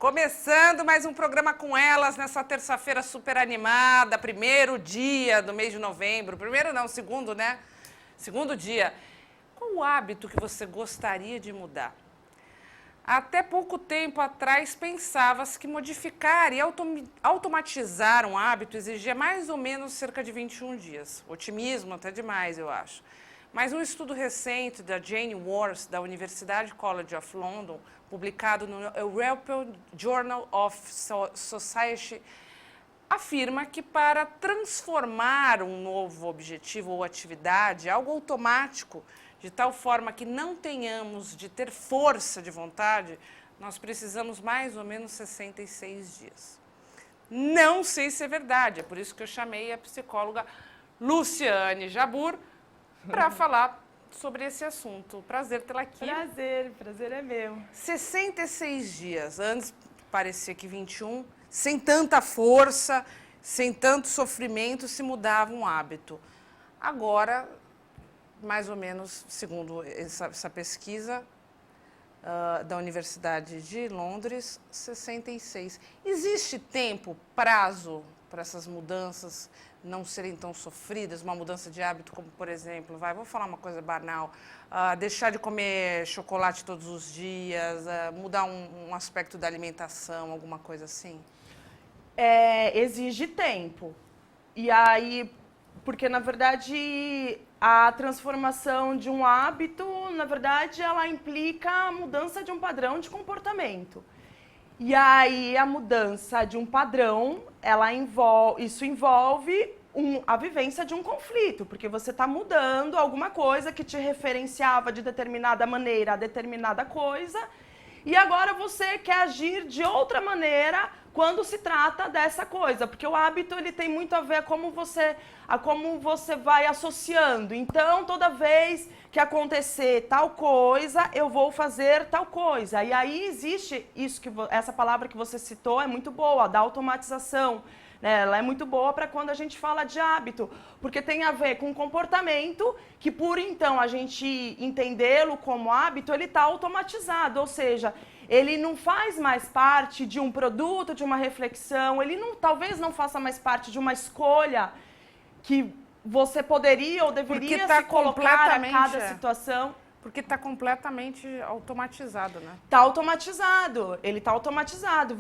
Começando mais um programa com elas nessa terça-feira super animada, primeiro dia do mês de novembro. Primeiro não, segundo, né? Segundo dia. Qual o hábito que você gostaria de mudar? Até pouco tempo atrás pensava-se que modificar e automatizar um hábito exigia mais ou menos cerca de 21 dias. Otimismo até demais, eu acho. Mas um estudo recente da Jane Worth, da University College of London, publicado no European Journal of Society, afirma que para transformar um novo objetivo ou atividade, algo automático, de tal forma que não tenhamos de ter força de vontade, nós precisamos mais ou menos 66 dias. Não sei se é verdade, é por isso que eu chamei a psicóloga Luciane Jabbour para falar sobre esse assunto. Prazer tê-la aqui. Prazer é meu. 66 dias, antes parecia que 21, sem tanta força, sem tanto sofrimento, se mudava um hábito. Agora, mais ou menos, segundo essa pesquisa da Universidade de Londres, 66. Existe tempo, prazo para essas mudanças não serem tão sofridas, uma mudança de hábito, como, por exemplo, vou falar uma coisa banal, deixar de comer chocolate todos os dias, mudar um aspecto da alimentação, alguma coisa assim? Exige tempo. E aí, porque, na verdade, a transformação de um hábito, na verdade, ela implica a mudança de um padrão de comportamento. E aí, a mudança de um padrão, isso envolve a vivência de um conflito, porque você está mudando alguma coisa que te referenciava de determinada maneira a determinada coisa, e agora você quer agir de outra maneira quando se trata dessa coisa, porque o hábito ele tem muito a ver com como você vai associando. Então, toda vez que acontecer tal coisa, eu vou fazer tal coisa. E aí existe isso essa palavra que você citou é muito boa, da automatização. Ela é muito boa para quando a gente fala de hábito, porque tem a ver com comportamento que, por então a gente entendê-lo como hábito, ele está automatizado, ou seja, ele não faz mais parte de um produto, de uma reflexão, talvez não faça mais parte de uma escolha que você poderia ou deveria se colocar a cada situação. Porque está completamente automatizado, né? Está automatizado, ele está automatizado.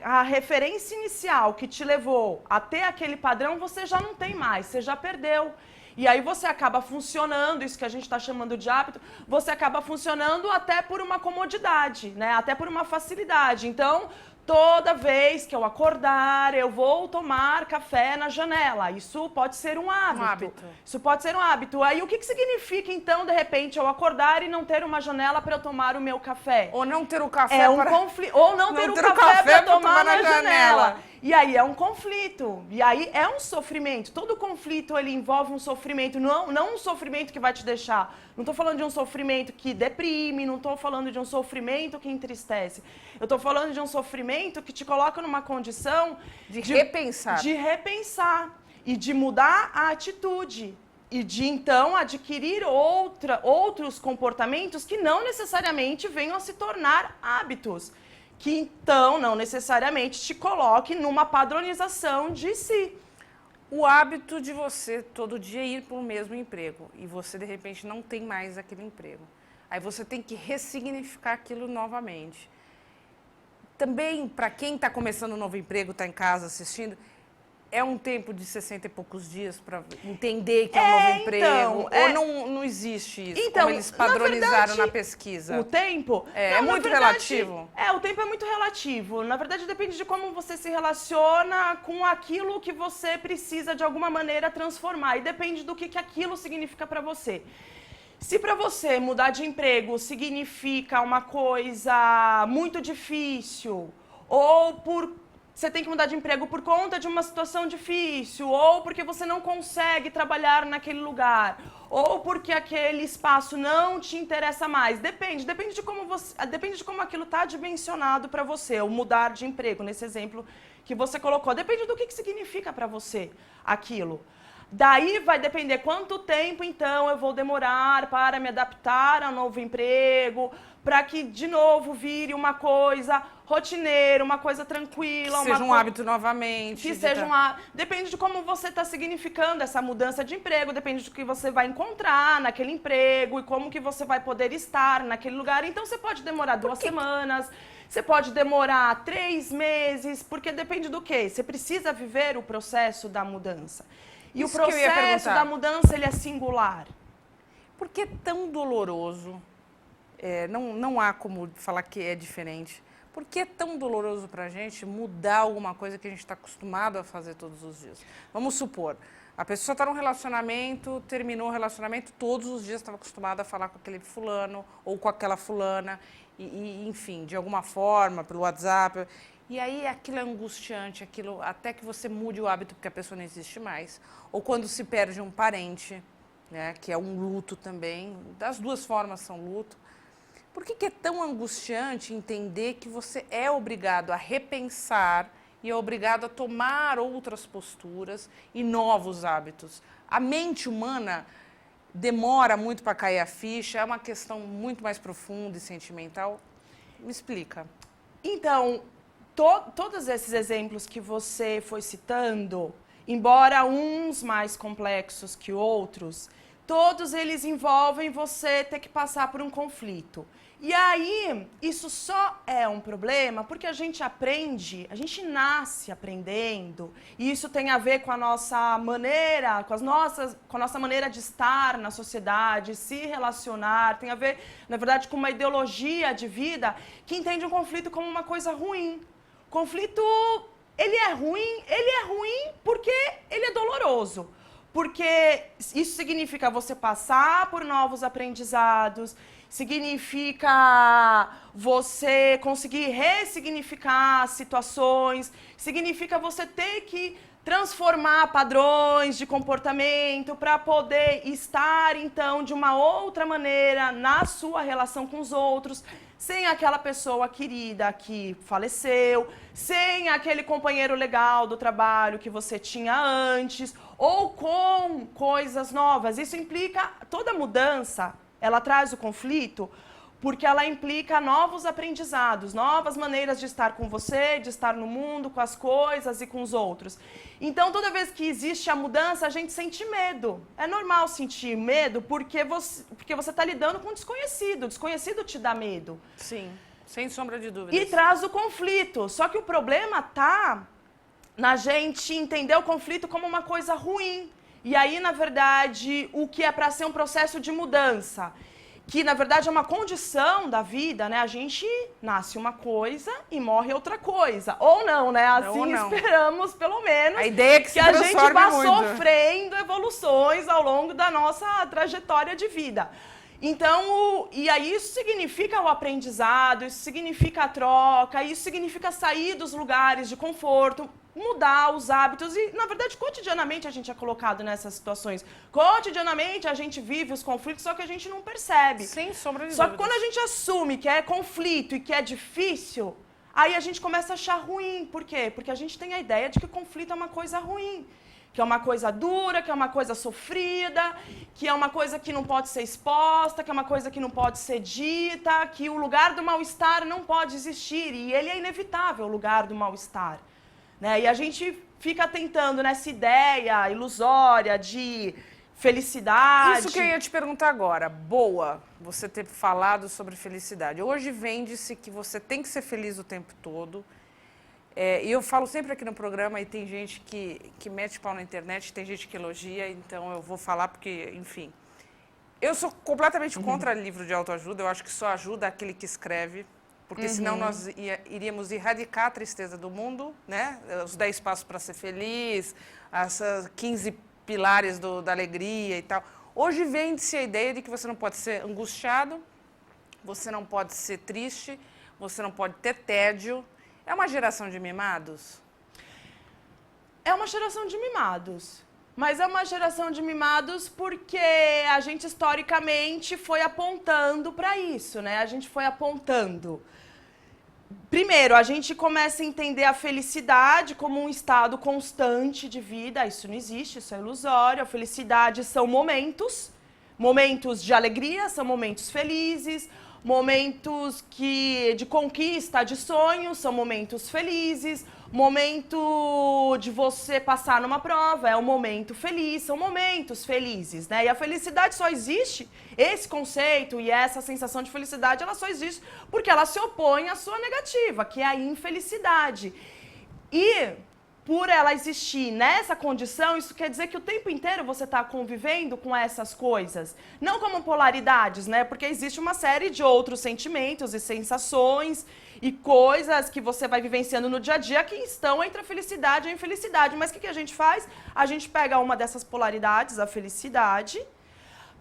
A referência inicial que te levou até aquele padrão, você já não tem mais, você já perdeu. E aí você acaba funcionando, isso que a gente está chamando de hábito, você acaba funcionando até por uma comodidade, né? Até por uma facilidade. Então, toda vez que eu acordar, eu vou tomar café na janela. Isso pode ser um hábito. Isso pode ser um hábito. Aí o que significa, então, de repente, eu acordar e não ter uma janela para eu tomar o meu café? Ou não ter o café Ou não ter o café para tomar na janela. E aí é um conflito. E aí é um sofrimento. Todo conflito ele envolve um sofrimento. Não um sofrimento que vai te deixar. Não estou falando de um sofrimento que deprime, não estou falando de um sofrimento que entristece. Eu estou falando de um sofrimento que te coloca numa condição de repensar. De repensar e de mudar a atitude. E de, então, adquirir outros comportamentos que não necessariamente venham a se tornar hábitos. Que, então, não necessariamente te coloque numa padronização de si. O hábito de você todo dia ir para o mesmo emprego e você, de repente, não tem mais aquele emprego. Aí você tem que ressignificar aquilo novamente. Também, para quem está começando um novo emprego, está em casa assistindo, é um tempo de 60 e poucos dias para entender que é um novo emprego? Ou não existe isso, como eles padronizaram na pesquisa? O tempo? É muito relativo? O tempo é muito relativo. Na verdade, depende de como você se relaciona com aquilo que você precisa, de alguma maneira, transformar. E depende do que aquilo significa para você. Se para você mudar de emprego significa uma coisa muito difícil, ou você tem que mudar de emprego por conta de uma situação difícil, ou porque você não consegue trabalhar naquele lugar, ou porque aquele espaço não te interessa mais. Depende de como aquilo está dimensionado para você, o mudar de emprego, nesse exemplo que você colocou. Depende do que significa para você aquilo. Daí vai depender quanto tempo, então, eu vou demorar para me adaptar ao novo emprego, para que, de novo, vire uma coisa rotineiro, uma coisa tranquila. Que seja um hábito novamente. Que seja um hábito. Depende de como você está significando essa mudança de emprego, depende do que você vai encontrar naquele emprego e como que você vai poder estar naquele lugar. Então, você pode demorar 2 semanas, você pode demorar 3 meses, porque depende do quê? Você precisa viver o processo da mudança. E Isso o processo da mudança, ele é singular. Por que é tão doloroso? Não há como falar que é diferente. Por que é tão doloroso para a gente mudar alguma coisa que a gente está acostumado a fazer todos os dias? Vamos supor, a pessoa está num relacionamento, terminou o relacionamento, todos os dias estava acostumada a falar com aquele fulano ou com aquela fulana, enfim, de alguma forma, pelo WhatsApp. E aí aquilo é angustiante, aquilo até que você mude o hábito porque a pessoa não existe mais. Ou quando se perde um parente, né, que é um luto também, das duas formas são luto. Por que é tão angustiante entender que você é obrigado a repensar e é obrigado a tomar outras posturas e novos hábitos? A mente humana demora muito para cair a ficha, é uma questão muito mais profunda e sentimental. Me explica. Então, todos esses exemplos que você foi citando, embora uns mais complexos que outros, todos eles envolvem você ter que passar por um conflito. E aí, isso só é um problema porque a gente aprende, a gente nasce aprendendo, e isso tem a ver com a nossa maneira, com a nossa maneira de estar na sociedade, se relacionar, tem a ver, na verdade, com uma ideologia de vida que entende um conflito como uma coisa ruim. Conflito, ele é ruim porque ele é doloroso. Porque isso significa você passar por novos aprendizados, significa você conseguir ressignificar situações, significa você ter que transformar padrões de comportamento para poder estar, então, de uma outra maneira na sua relação com os outros, sem aquela pessoa querida que faleceu, sem aquele companheiro legal do trabalho que você tinha antes, ou com coisas novas. Isso implica, toda mudança, ela traz o conflito, porque ela implica novos aprendizados, novas maneiras de estar com você, de estar no mundo, com as coisas e com os outros. Então, toda vez que existe a mudança, a gente sente medo. É normal sentir medo porque você está lidando com o desconhecido. O desconhecido te dá medo. Sim, sem sombra de dúvidas. E traz o conflito. Só que o problema está na gente entender o conflito como uma coisa ruim. E aí, na verdade, o que é para ser um processo de mudança, que na verdade é uma condição da vida, né? A gente nasce uma coisa e morre outra coisa. Ou não, né? Assim esperamos, pelo menos, a ideia é que a gente vá muito. sofrendo evoluções ao longo da nossa trajetória de vida. Então, e aí isso significa o aprendizado, isso significa a troca, isso significa sair dos lugares de conforto, mudar os hábitos e, na verdade, cotidianamente a gente é colocado nessas situações. Cotidianamente a gente vive os conflitos, só que a gente não percebe. Sem sombra de Só dúvidas. que quando a gente assume que é conflito e que é difícil, aí a gente começa a achar ruim. Por quê? Porque a gente tem a ideia de que conflito é uma coisa ruim. Que é uma coisa dura, que é uma coisa sofrida, que é uma coisa que não pode ser exposta, que é uma coisa que não pode ser dita, que o lugar do mal-estar não pode existir. E ele é inevitável, o lugar do mal-estar. Né? E a gente fica tentando nessa ideia ilusória de felicidade. Isso que eu ia te perguntar agora. Boa você ter falado sobre felicidade. Hoje vende-se que você tem que ser feliz o tempo todo. E eu falo sempre aqui no programa, e tem gente que mete pau na internet, tem gente que elogia, então eu vou falar porque, enfim. Eu sou completamente contra livro de autoajuda, eu acho que só ajuda aquele que escreve, porque senão nós iríamos erradicar a tristeza do mundo, né? Os 10 passos para ser feliz, as 15 pilares da alegria e tal. Hoje vende-se a ideia de que você não pode ser angustiado, você não pode ser triste, você não pode ter tédio. É uma geração de mimados? É uma geração de mimados. Mas é uma geração de mimados porque a gente historicamente foi apontando para isso, né? A gente foi apontando. Primeiro, a gente começa a entender a felicidade como um estado constante de vida. Isso não existe, isso é ilusório. A felicidade são momentos de alegria, são momentos felizes, Momentos de conquista, de sonhos, são momentos felizes. Momento de você passar numa prova é um momento feliz, são momentos felizes, né? E a felicidade só existe, esse conceito e essa sensação de felicidade, ela só existe porque ela se opõe à sua negativa, que é a infelicidade. E por ela existir nessa condição, isso quer dizer que o tempo inteiro você está convivendo com essas coisas. Não como polaridades, né? Porque existe uma série de outros sentimentos e sensações e coisas que você vai vivenciando no dia a dia que estão entre a felicidade e a infelicidade. Mas o que a gente faz? A gente pega uma dessas polaridades, a felicidade,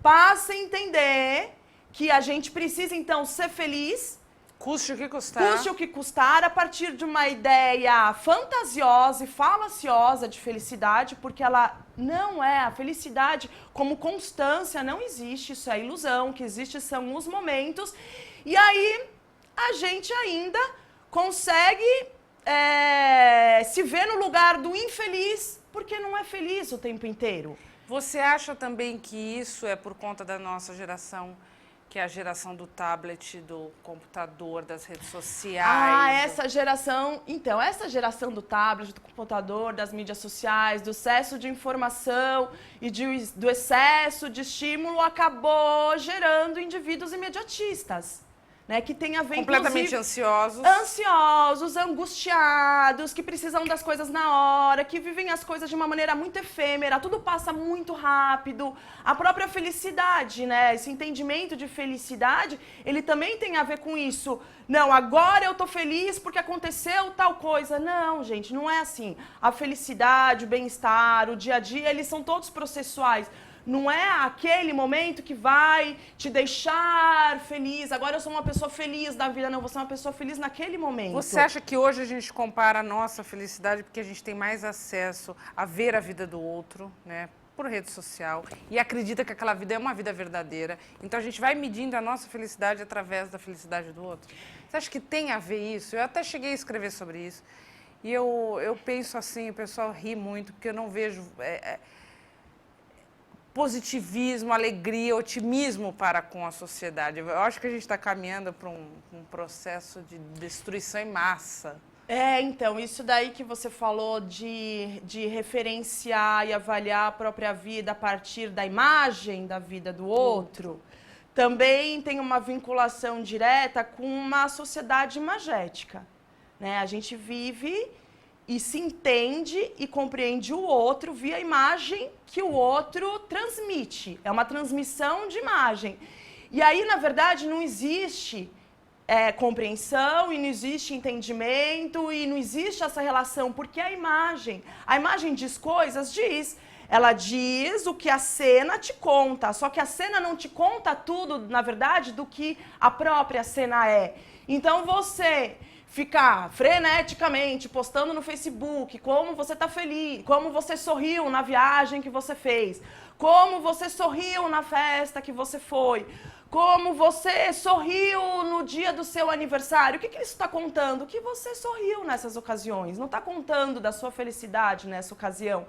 passa a entender que a gente precisa, então, ser feliz. Custe o que custar. Custe o que custar, a partir de uma ideia fantasiosa e falaciosa de felicidade, porque ela não é. A felicidade como constância não existe, isso é ilusão. O que existe são os momentos. E aí a gente ainda consegue se ver no lugar do infeliz, porque não é feliz o tempo inteiro. Você acha também que isso é por conta da nossa geração, que é a geração do tablet, do computador, das redes sociais? Ah, essa geração... Então, essa geração do tablet, do computador, das mídias sociais, do excesso de informação e do excesso de estímulo acabou gerando indivíduos imediatistas. Né, que tem a ver, completamente ansiosos. Ansiosos, angustiados, que precisam das coisas na hora, que vivem as coisas de uma maneira muito efêmera, tudo passa muito rápido. A própria felicidade, né, esse entendimento de felicidade, ele também tem a ver com isso. Não, agora eu tô feliz porque aconteceu tal coisa. Não, gente, não é assim. A felicidade, o bem-estar, o dia a dia, eles são todos processuais. Não é aquele momento que vai te deixar feliz. Agora eu sou uma pessoa feliz da vida. Não, você é uma pessoa feliz naquele momento. Você acha que hoje a gente compara a nossa felicidade porque a gente tem mais acesso a ver a vida do outro, né, por rede social, e acredita que aquela vida é uma vida verdadeira. Então a gente vai medindo a nossa felicidade através da felicidade do outro. Você acha que tem a ver isso? Eu até cheguei a escrever sobre isso. E eu penso assim, o pessoal ri muito, porque eu não vejo... positivismo, alegria, otimismo para com a sociedade. Eu acho que a gente está caminhando para um processo de destruição em massa. Então, isso daí que você falou de referenciar e avaliar a própria vida a partir da imagem da vida do outro, também tem uma vinculação direta com uma sociedade imagética, né? A gente vive e se entende e compreende o outro via a imagem que o outro transmite. É uma transmissão de imagem. E aí, na verdade, não existe compreensão e não existe entendimento e não existe essa relação, porque a imagem diz coisas, ela diz o que a cena te conta, só que a cena não te conta tudo, na verdade, do que a própria cena é. Então, você ficar freneticamente postando no Facebook como você está feliz, como você sorriu na viagem que você fez, como você sorriu na festa que você foi, como você sorriu no dia do seu aniversário. O que isso está contando? Que você sorriu nessas ocasiões, não está contando da sua felicidade nessa ocasião.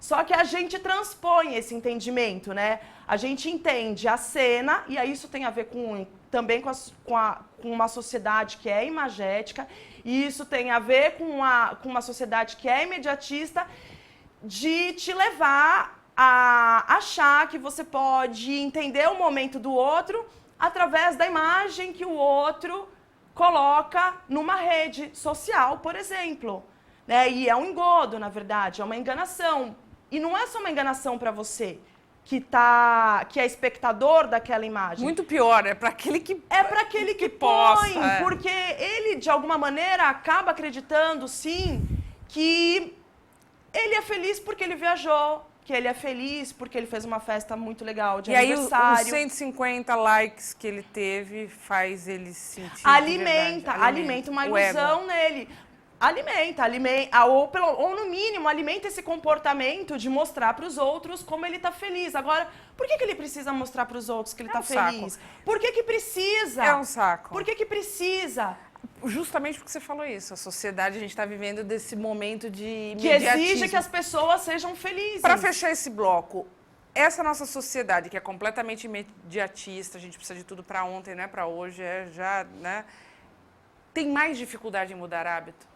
Só que a gente transpõe esse entendimento, né? A gente entende a cena, e aí isso tem a ver também com uma sociedade que é imagética, e isso tem a ver com uma sociedade que é imediatista, de te levar a achar que você pode entender o momento do outro através da imagem que o outro coloca numa rede social, por exemplo. Né? E é um engodo, na verdade, é uma enganação. E não é só uma enganação para você, que é espectador daquela imagem. Muito pior, é para aquele que... É para aquele que põe, porque ele, de alguma maneira, acaba acreditando, sim, que ele é feliz porque ele viajou, que ele é feliz porque ele fez uma festa muito legal de aniversário. E aí os 150 likes que ele teve faz ele se sentir... Alimenta uma ilusão nele. Alimenta, ou no mínimo, alimenta esse comportamento de mostrar para os outros como ele está feliz. Agora, por que ele precisa mostrar para os outros que ele está feliz? Saco. Por que precisa? É um saco. Por que precisa? Justamente porque você falou isso. A sociedade, a gente está vivendo desse momento de imediatismo. Que exige que as pessoas sejam felizes. Para fechar esse bloco, essa nossa sociedade, que é completamente imediatista, a gente precisa de tudo para ontem, não é para hoje, já, né? Tem mais dificuldade em mudar hábito?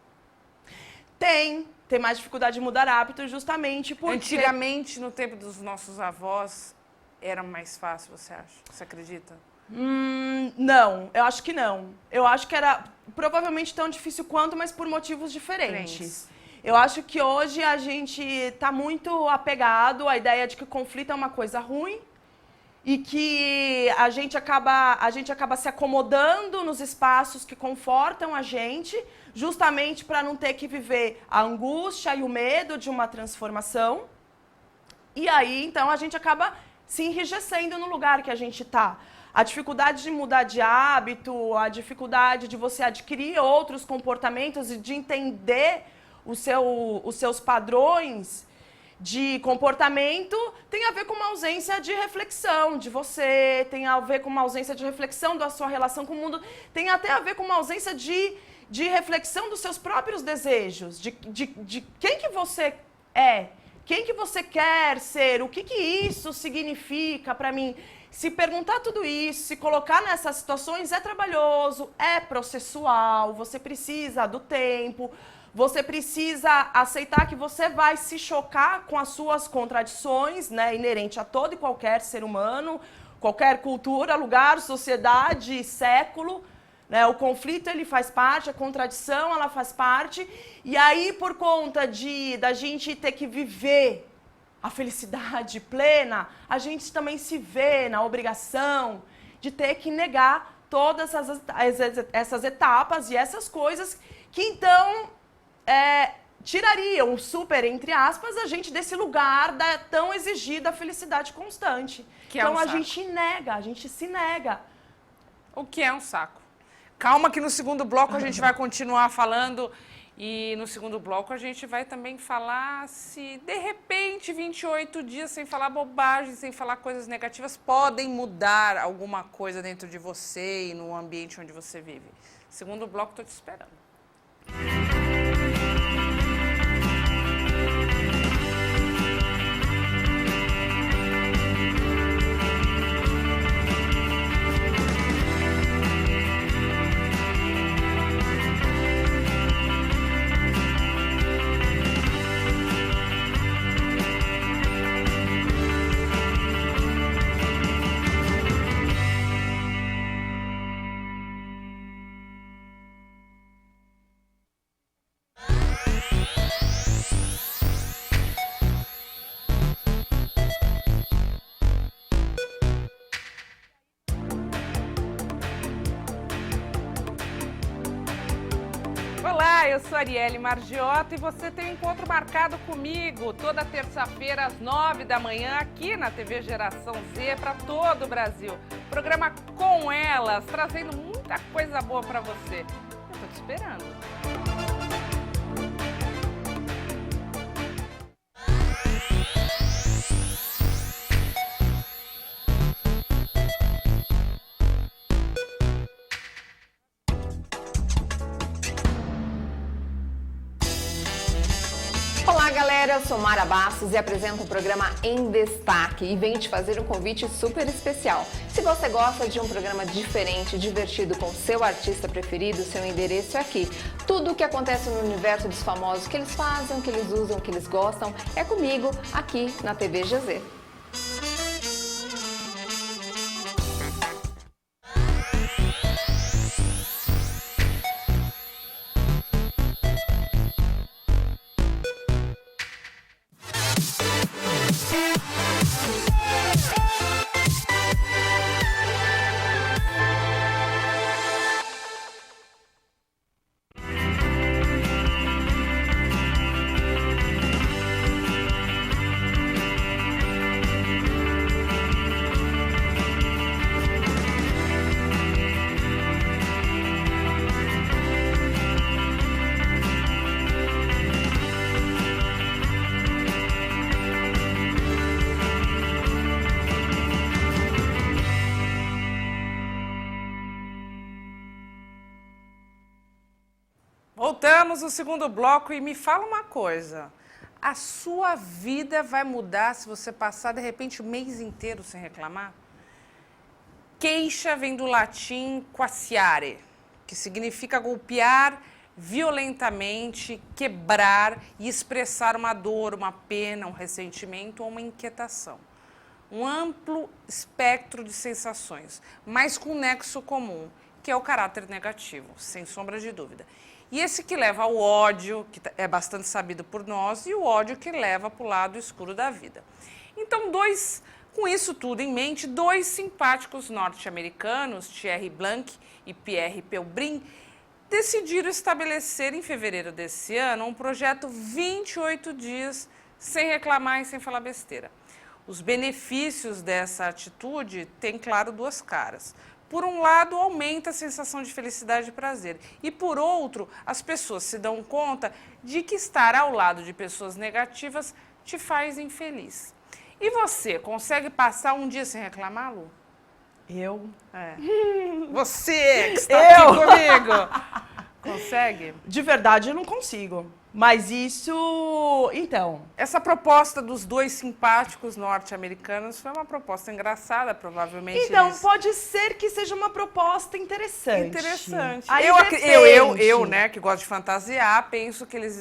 Tem mais dificuldade de mudar hábito justamente porque... Antigamente, no tempo dos nossos avós, era mais fácil, você acha? Você acredita? Não, eu acho que não. Eu acho que era provavelmente tão difícil quanto, mas por motivos diferentes. Eu acho que hoje a gente está muito apegado à ideia de que o conflito é uma coisa ruim e que a gente acaba se acomodando nos espaços que confortam a gente, justamente para não ter que viver a angústia e o medo de uma transformação. E aí, então, a gente acaba se enrijecendo no lugar que a gente está. A dificuldade de mudar de hábito, a dificuldade de você adquirir outros comportamentos e de entender os seus padrões de comportamento tem a ver com uma ausência de reflexão de você, tem a ver com uma ausência de reflexão da sua relação com o mundo, tem até a ver com uma ausência de reflexão dos seus próprios desejos, de quem que você é, quem que você quer ser, o que isso significa para mim. Se perguntar tudo isso, se colocar nessas situações é trabalhoso, é processual, você precisa do tempo, você precisa aceitar que você vai se chocar com as suas contradições, né, inerente a todo e qualquer ser humano, qualquer cultura, lugar, sociedade, século. Né? O conflito ele faz parte, a contradição ela faz parte. E aí, por conta da gente ter que viver a felicidade plena, a gente também se vê na obrigação de ter que negar todas essas etapas e essas coisas que, então, tirariam, super, entre aspas, a gente desse lugar da tão exigida felicidade constante. Que então, é um a saco. gente nega, a gente se nega. O que é um saco? Calma que no segundo bloco a gente vai continuar falando. E no segundo bloco a gente vai também falar se, de repente, 28 dias sem falar bobagem, sem falar coisas negativas, podem mudar alguma coisa dentro de você e no ambiente onde você vive. Segundo bloco, estou te esperando. Olá, eu sou a Arielle Margiotto e você tem um encontro marcado comigo toda terça-feira às 9 da manhã aqui na TV Geração Z para todo o Brasil. Programa Com Elas, trazendo muita coisa boa para você. Eu tô te esperando. Olá galera, eu sou Mara Bastos e apresento o programa Em Destaque e venho te fazer um convite super especial. Se você gosta de um programa diferente, divertido com seu artista preferido, seu endereço é aqui. Tudo o que acontece no universo dos famosos, o que eles fazem, o que eles usam, o que eles gostam, é comigo aqui na TV GZ. Voltamos no segundo bloco e me fala uma coisa. A sua vida vai mudar se você passar, de repente, o mês inteiro sem reclamar? Queixa vem do latim quaciare, que significa golpear violentamente, quebrar e expressar uma dor, uma pena, um ressentimento ou uma inquietação. Um amplo espectro de sensações, mas com um nexo comum, que é o caráter negativo, sem sombra de dúvida. E esse que leva ao ódio, que é bastante sabido por nós, e o ódio que leva para o lado escuro da vida. Então, com isso tudo em mente, dois simpáticos norte-americanos, Thierry Blanc e Pierre Pelbrin, decidiram estabelecer em fevereiro desse ano um projeto 28 dias sem reclamar e sem falar besteira. Os benefícios dessa atitude têm, claro, duas caras. Por um lado, aumenta a sensação de felicidade e prazer. E por outro, as pessoas se dão conta de que estar ao lado de pessoas negativas te faz infeliz. E você, consegue passar um dia sem reclamar, Lu? Eu? É. Você que está aqui comigo. Consegue? De verdade, eu não consigo. Mas isso... Então... Essa proposta dos dois simpáticos norte-americanos foi uma proposta engraçada, provavelmente. Então, eles... pode ser que seja uma proposta interessante. Interessante. Aí Eu, né, que gosto de fantasiar, penso que eles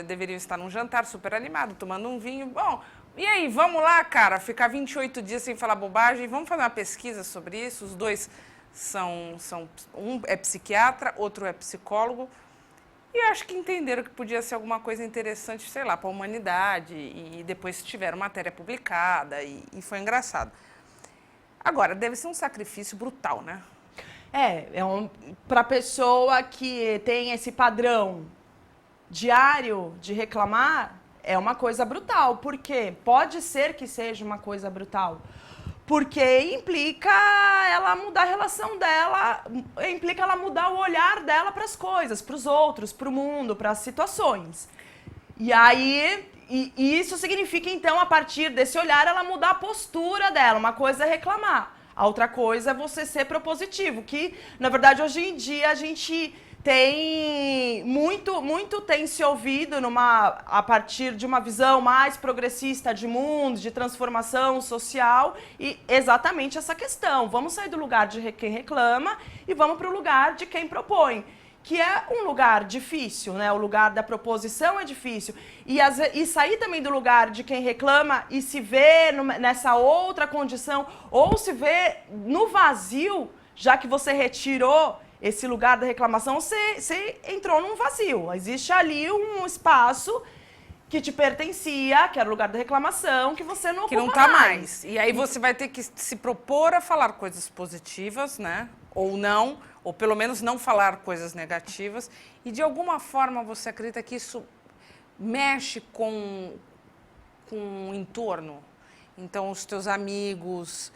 deveriam estar num jantar super animado, tomando um vinho. Bom, e aí, vamos lá, cara, ficar 28 dias sem falar bobagem? Vamos fazer uma pesquisa sobre isso? Os dois um é psiquiatra, outro é psicólogo. E eu acho que entenderam que podia ser alguma coisa interessante, sei lá, para a humanidade. E depois tiveram matéria publicada e foi engraçado. Agora, deve ser um sacrifício brutal, né? Para a pessoa que tem esse padrão diário de reclamar, é uma coisa brutal. Por quê? Pode ser que seja uma coisa brutal. Porque implica ela mudar a relação dela, implica ela mudar o olhar dela para as coisas, para os outros, para o mundo, para as situações. E aí, isso significa, então, a partir desse olhar, ela mudar a postura dela. Uma coisa é reclamar, a outra coisa é você ser propositivo, que, na verdade, hoje em dia a gente tem muito tem se ouvido a partir de uma visão mais progressista de mundo, de transformação social, e exatamente essa questão. Vamos sair do lugar de quem reclama e vamos para o lugar de quem propõe, que é um lugar difícil, né? O lugar da proposição é difícil. E sair também do lugar de quem reclama e se ver nessa outra condição, ou se ver no vazio, já que você retirou esse lugar da reclamação, você entrou num vazio. Existe ali um espaço que te pertencia, que era o lugar da reclamação, que você não ocupa mais. Que não tá mais. E aí você vai ter que se propor a falar coisas positivas, né? Ou não, ou pelo menos não falar coisas negativas. E de alguma forma você acredita que isso mexe com o entorno? Então, os teus amigos...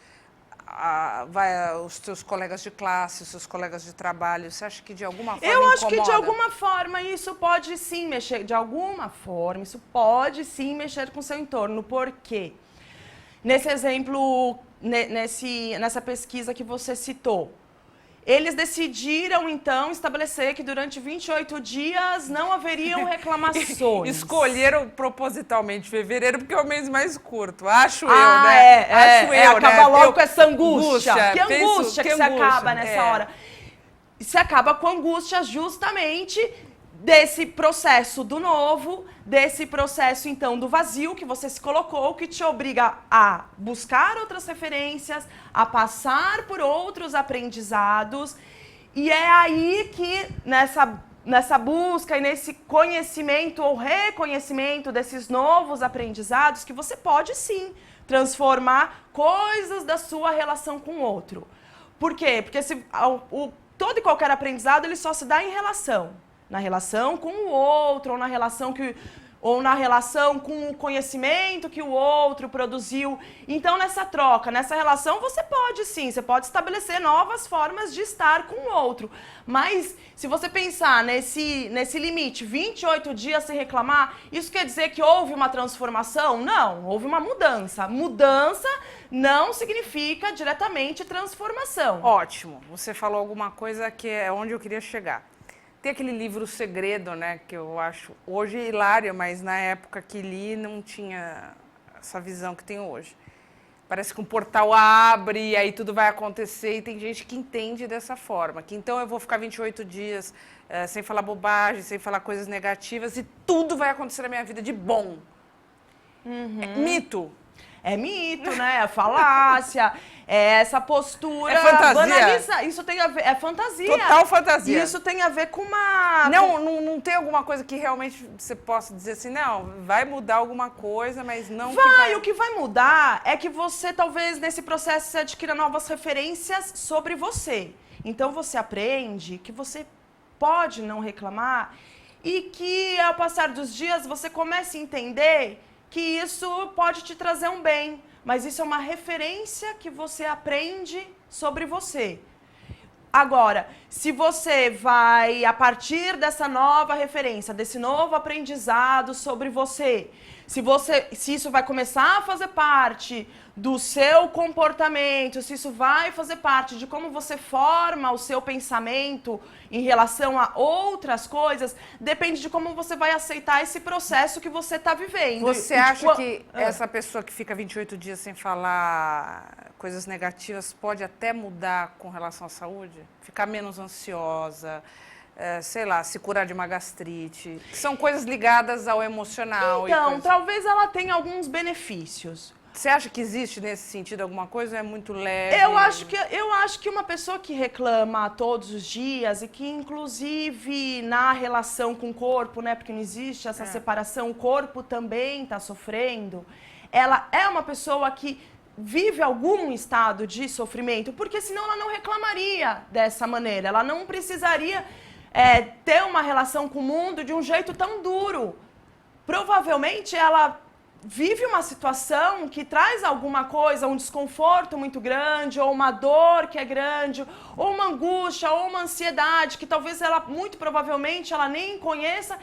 os teus colegas de classe, os seus colegas de trabalho, você acha que de alguma forma Eu acho incomoda? que de alguma forma isso pode sim mexer, de alguma forma isso pode sim mexer com o seu entorno. Por quê? Nesse exemplo, nessa pesquisa que você citou, eles decidiram, então, estabelecer que durante 28 dias não haveriam reclamações. Escolheram propositalmente fevereiro porque é o mês mais curto. Acho eu, né? Acho eu, acaba né? logo com essa angústia. Que angústia que você angústia, acaba nessa hora. Você acaba com angústia justamente desse processo do novo, desse processo, então, do vazio que você se colocou, que te obriga a buscar outras referências, a passar por outros aprendizados. E é aí que, nessa busca e nesse conhecimento ou reconhecimento desses novos aprendizados, que você pode, sim, transformar coisas da sua relação com o outro. Por quê? Porque todo e qualquer aprendizado, ele só se dá em relação. Na relação com o outro, ou na relação com o conhecimento que o outro produziu. Então, nessa troca, nessa relação, você pode sim, você pode estabelecer novas formas de estar com o outro. Mas, se você pensar nesse limite, 28 dias sem reclamar, isso quer dizer que houve uma transformação? Não, houve uma mudança. Mudança não significa diretamente transformação. Ótimo, você falou alguma coisa que é onde eu queria chegar. Tem aquele livro O Segredo, né? Que eu acho hoje hilário, mas na época que li não tinha essa visão que tem hoje. Parece que um portal abre e aí tudo vai acontecer e tem gente que entende dessa forma. Que então eu vou ficar 28 dias sem falar bobagem, sem falar coisas negativas e tudo vai acontecer na minha vida de bom. É mito. É mito, né? É falácia, é essa postura... É fantasia. Banaliza. Isso tem a ver... É fantasia. Total fantasia. Isso tem a ver com uma... Não tem alguma coisa que realmente você possa dizer assim, não, vai mudar alguma coisa, mas não O que vai mudar é que você, talvez, nesse processo, você adquira novas referências sobre você. Então, você aprende que você pode não reclamar e que, ao passar dos dias, você comece a entender que isso pode te trazer um bem, mas isso é uma referência que você aprende sobre você. Agora, se você vai, a partir dessa nova referência, desse novo aprendizado sobre você, se isso vai começar a fazer parte do seu comportamento, se isso vai fazer parte de como você forma o seu pensamento em relação a outras coisas, depende de como você vai aceitar esse processo que você está vivendo. Você acha que essa pessoa que fica 28 dias sem falar coisas negativas pode até mudar com relação à saúde? Ficar menos ansiosa, sei lá, se curar de uma gastrite? São coisas ligadas ao emocional. Então, talvez ela tenha alguns benefícios. Você acha que existe nesse sentido alguma coisa ou é muito leve? Eu acho que uma pessoa que reclama todos os dias e que, inclusive, na relação com o corpo, né, porque não existe essa separação, o corpo também está sofrendo, ela é uma pessoa que vive algum estado de sofrimento, porque senão ela não reclamaria dessa maneira, ela não precisaria ter uma relação com o mundo de um jeito tão duro. Provavelmente ela vive uma situação que traz alguma coisa, um desconforto muito grande, ou uma dor que é grande, ou uma angústia, ou uma ansiedade, que talvez ela, muito provavelmente, ela nem conheça,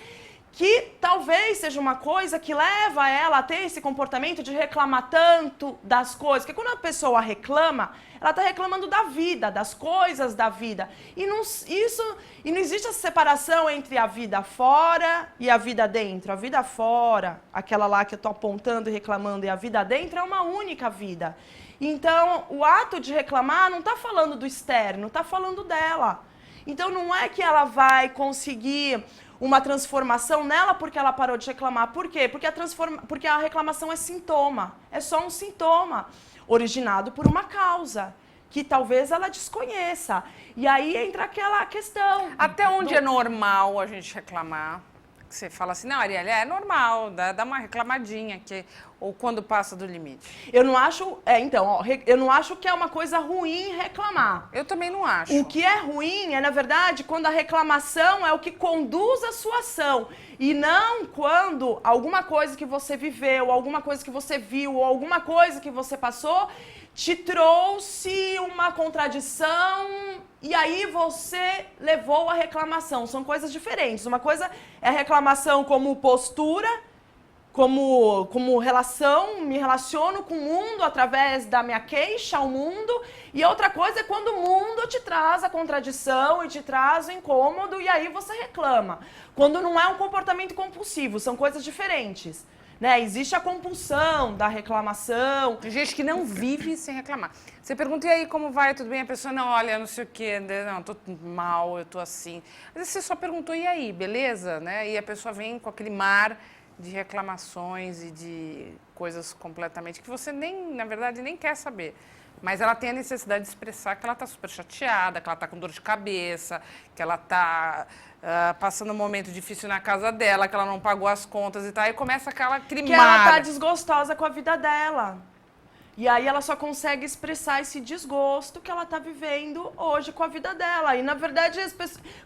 que talvez seja uma coisa que leva ela a ter esse comportamento de reclamar tanto das coisas. Porque quando a pessoa reclama, ela está reclamando da vida, das coisas da vida. E não existe essa separação entre a vida fora e a vida dentro. A vida fora, aquela lá que eu estou apontando e reclamando, e a vida dentro é uma única vida. Então, o ato de reclamar não está falando do externo, está falando dela. Então, não é que ela vai conseguir uma transformação nela porque ela parou de reclamar. Por quê? Porque a reclamação é sintoma. É só um sintoma originado por uma causa que talvez ela desconheça. E aí entra aquela questão. Até onde é normal a gente reclamar? Você fala assim, não, Arielle, é normal, dá uma reclamadinha, ou quando passa do limite. Eu não acho, eu não acho que é uma coisa ruim reclamar. Eu também não acho. O que é ruim é, na verdade, quando a reclamação é o que conduz a sua ação. E não quando alguma coisa que você viveu, alguma coisa que você viu, ou alguma coisa que você passou, te trouxe uma contradição e aí você levou a reclamação. São coisas diferentes. Uma coisa é a reclamação como postura, como relação, me relaciono com o mundo através da minha queixa ao mundo. E outra coisa é quando o mundo te traz a contradição e te traz o incômodo e aí você reclama. Quando não é um comportamento compulsivo, são coisas diferentes. Né? Existe a compulsão da reclamação. Tem gente que não vive sem reclamar. Você pergunta, e aí, como vai? Tudo bem? A pessoa, não, olha, não sei o quê, não, tô mal, eu tô assim. Mas você só perguntou, e aí, beleza? Né? E a pessoa vem com aquele mar de reclamações e de coisas completamente que você nem, na verdade, nem quer saber. Mas ela tem a necessidade de expressar que ela está super chateada, que ela está com dor de cabeça, que ela está passando um momento difícil na casa dela, que ela não pagou as contas e tal. Aí começa aquele que ela está desgostosa com a vida dela. E aí ela só consegue expressar esse desgosto que ela está vivendo hoje com a vida dela. E, na verdade,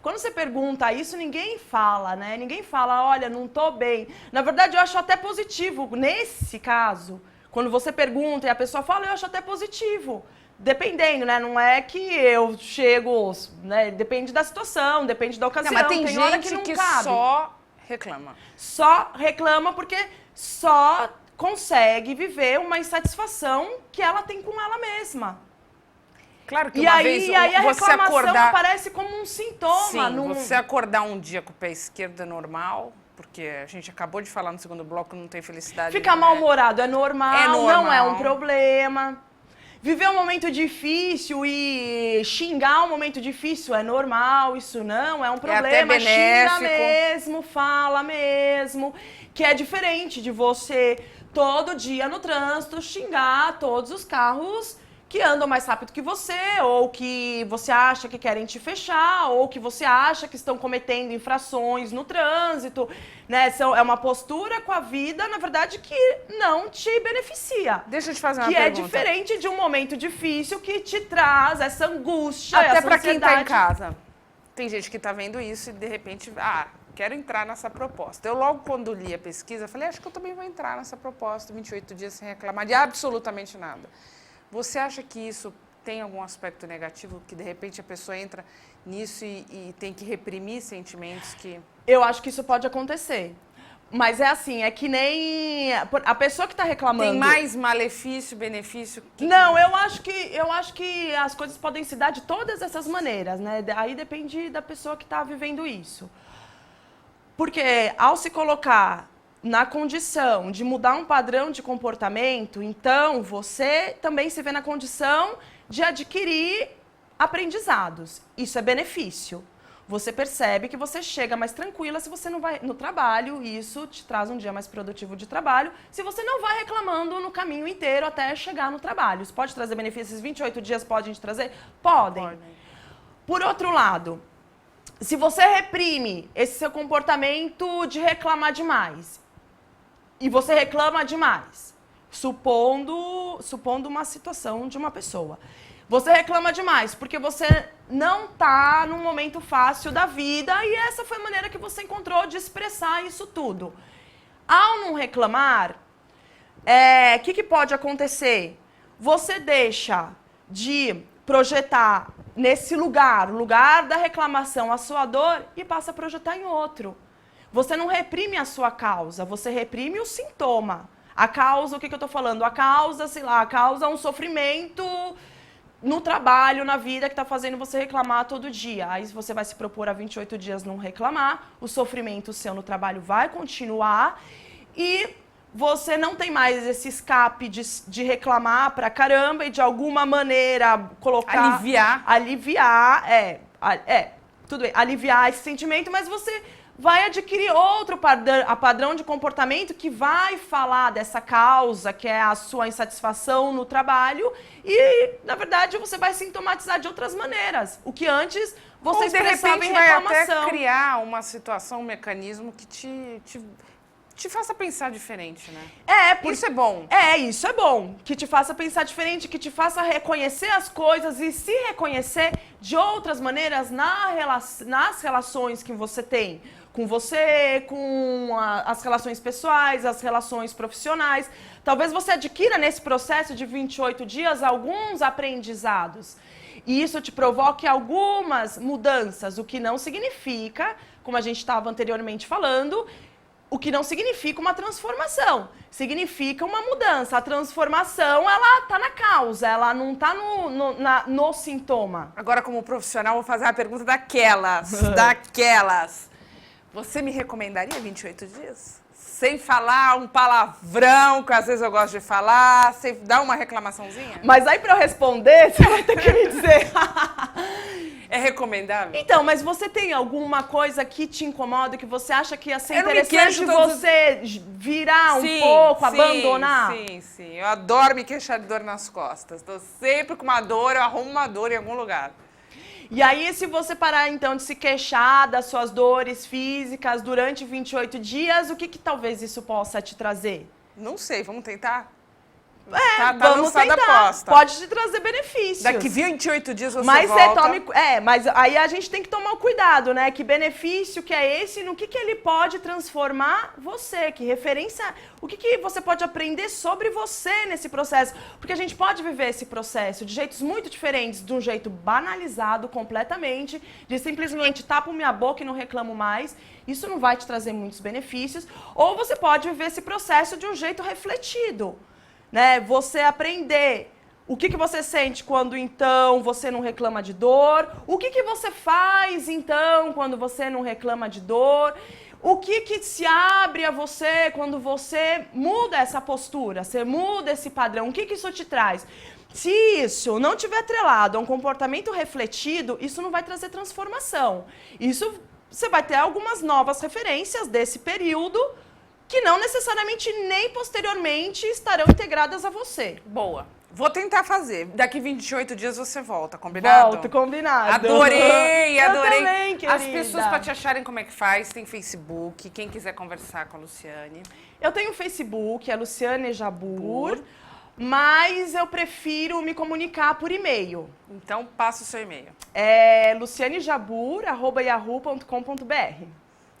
quando você pergunta isso, ninguém fala, né? Ninguém fala, olha, não estou bem. Na verdade, eu acho até positivo, nesse caso, quando você pergunta e a pessoa fala, eu acho até positivo. Dependendo, né? Não é que eu chego, né? Depende da situação, depende da ocasião. Não, mas tem hora gente que cabe. só reclama. Só reclama porque só consegue viver uma insatisfação que ela tem com ela mesma. Claro que E uma aí, vez e aí a você reclamação acordar... aparece como um sintoma. Sim, você acordar um dia com o pé esquerdo é normal, porque a gente acabou de falar no segundo bloco, não tem felicidade. Ficar mal-humorado é normal, não é um problema. Viver um momento difícil e xingar um momento difícil é normal, isso não é um problema. até benéfico. Xinga mesmo, fala mesmo, que é diferente de você todo dia no trânsito xingar todos os carros que andam mais rápido que você, ou que você acha que querem te fechar, ou que você acha que estão cometendo infrações no trânsito, né? É uma postura com a vida, na verdade, que não te beneficia. Deixa eu te fazer uma que pergunta. É diferente de um momento difícil que te traz essa angústia, Até essa pra quem tá em ansiedade. casa. Tem gente que tá vendo isso e, de repente, quero entrar nessa proposta. Eu logo, quando li a pesquisa, falei, acho que eu também vou entrar nessa proposta, 28 dias sem reclamar de absolutamente nada. Você acha que isso tem algum aspecto negativo, que de repente a pessoa entra nisso e tem que reprimir sentimentos que... Eu acho que isso pode acontecer. Mas é assim, é que nem a pessoa que está reclamando... Tem mais malefício, benefício? Não, eu acho que as coisas podem se dar de todas essas maneiras, né? Aí depende da pessoa que está vivendo isso. Porque ao se colocar na condição de mudar um padrão de comportamento, então você também se vê na condição de adquirir aprendizados. Isso é benefício. Você percebe que você chega mais tranquila se você não vai no trabalho, e isso te traz um dia mais produtivo de trabalho, se você não vai reclamando no caminho inteiro até chegar no trabalho. Isso pode trazer benefícios, 28 dias podem te trazer? Podem. Por outro lado, se você reprime esse seu comportamento de reclamar demais, e você reclama demais, supondo uma situação de uma pessoa. Você reclama demais porque você não está num momento fácil da vida e essa foi a maneira que você encontrou de expressar isso tudo. Ao não reclamar, o que pode acontecer? Você deixa de projetar nesse lugar, o lugar da reclamação, a sua dor, e passa a projetar em outro. Você não reprime a sua causa, você reprime o sintoma. A causa, o que eu estou falando? A causa, sei lá, a causa é um sofrimento no trabalho, na vida, que está fazendo você reclamar todo dia. Aí você vai se propor a 28 dias não reclamar, o sofrimento seu no trabalho vai continuar e você não tem mais esse escape de reclamar pra caramba e de alguma maneira colocar... Aliviar, tudo bem, aliviar esse sentimento, mas você vai adquirir outro padrão de comportamento que vai falar dessa causa, que é a sua insatisfação no trabalho, e, na verdade, você vai sintomatizar de outras maneiras. O que antes você expressava em reclamação. Vai até criar uma situação, um mecanismo que te faça pensar diferente, né? Isso é bom. Isso é bom. Que te faça pensar diferente, que te faça reconhecer as coisas e se reconhecer de outras maneiras nas relações que você tem. Com você, com as relações pessoais, as relações profissionais. Talvez você adquira nesse processo de 28 dias alguns aprendizados. E isso te provoque algumas mudanças, o que não significa, como a gente estava anteriormente falando, o que não significa uma transformação, significa uma mudança. A transformação, ela está na causa, ela não está no sintoma. Agora, como profissional, vou fazer uma pergunta daquelas. Você me recomendaria 28 dias? Sem falar um palavrão, que às vezes eu gosto de falar, sem dar uma reclamaçãozinha? Mas aí, para eu responder, você vai ter que me dizer... É recomendável? Então, mas você tem alguma coisa que te incomoda, que você acha que ia ser interessante você virar um pouco, abandonar? Sim. Eu adoro me queixar de dor nas costas. Estou sempre com uma dor, eu arrumo uma dor em algum lugar. E aí, se você parar, então, de se queixar das suas dores físicas durante 28 dias, o que talvez isso possa te trazer? Não sei, vamos tentar? Vamos tentar. Pode te trazer benefícios. Daqui 28 dias você mas volta. Mas aí a gente tem que tomar o cuidado, né? Que benefício que é esse, no que ele pode transformar você, que referência, o que você pode aprender sobre você nesse processo. Porque a gente pode viver esse processo de jeitos muito diferentes, de um jeito banalizado completamente, de simplesmente tapo minha boca e não reclamo mais. Isso não vai te trazer muitos benefícios. Ou você pode viver esse processo de um jeito refletido. Né? Você aprender O que você sente quando, então, você não reclama de dor? O que você faz, então, quando você não reclama de dor? O que se abre a você quando você muda essa postura, você muda esse padrão? O que isso te traz? Se isso não tiver atrelado a um comportamento refletido, isso não vai trazer transformação. Isso, você vai ter algumas novas referências desse período que não necessariamente nem posteriormente estarão integradas a você. Boa. Vou tentar fazer. Daqui 28 dias você volta, combinado? Volto, combinado. Adorei, Eu adorei. também, querida. As pessoas, para te acharem, como é que faz? Tem Facebook, quem quiser conversar com a Luciane. Eu tenho Facebook, é Luciane Jabur, mas eu prefiro me comunicar por e-mail. Então, passa o seu e-mail. É lucianejabur@yahoo.com.br.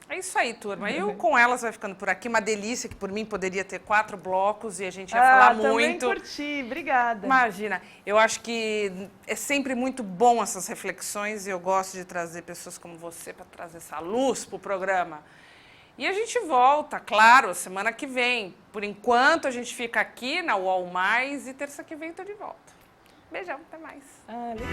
É isso aí, turma. Eu com elas vai ficando por aqui. Uma delícia, que por mim poderia ter 4 blocos e a gente ia falar muito. Também curti, obrigada. Imagina, eu acho que é sempre muito bom essas reflexões e eu gosto de trazer pessoas como você para trazer essa luz para o programa. E a gente volta, claro, semana que vem. Por enquanto, a gente fica aqui na UOL Mais e terça que vem tô de volta. Beijão, até mais. Legal.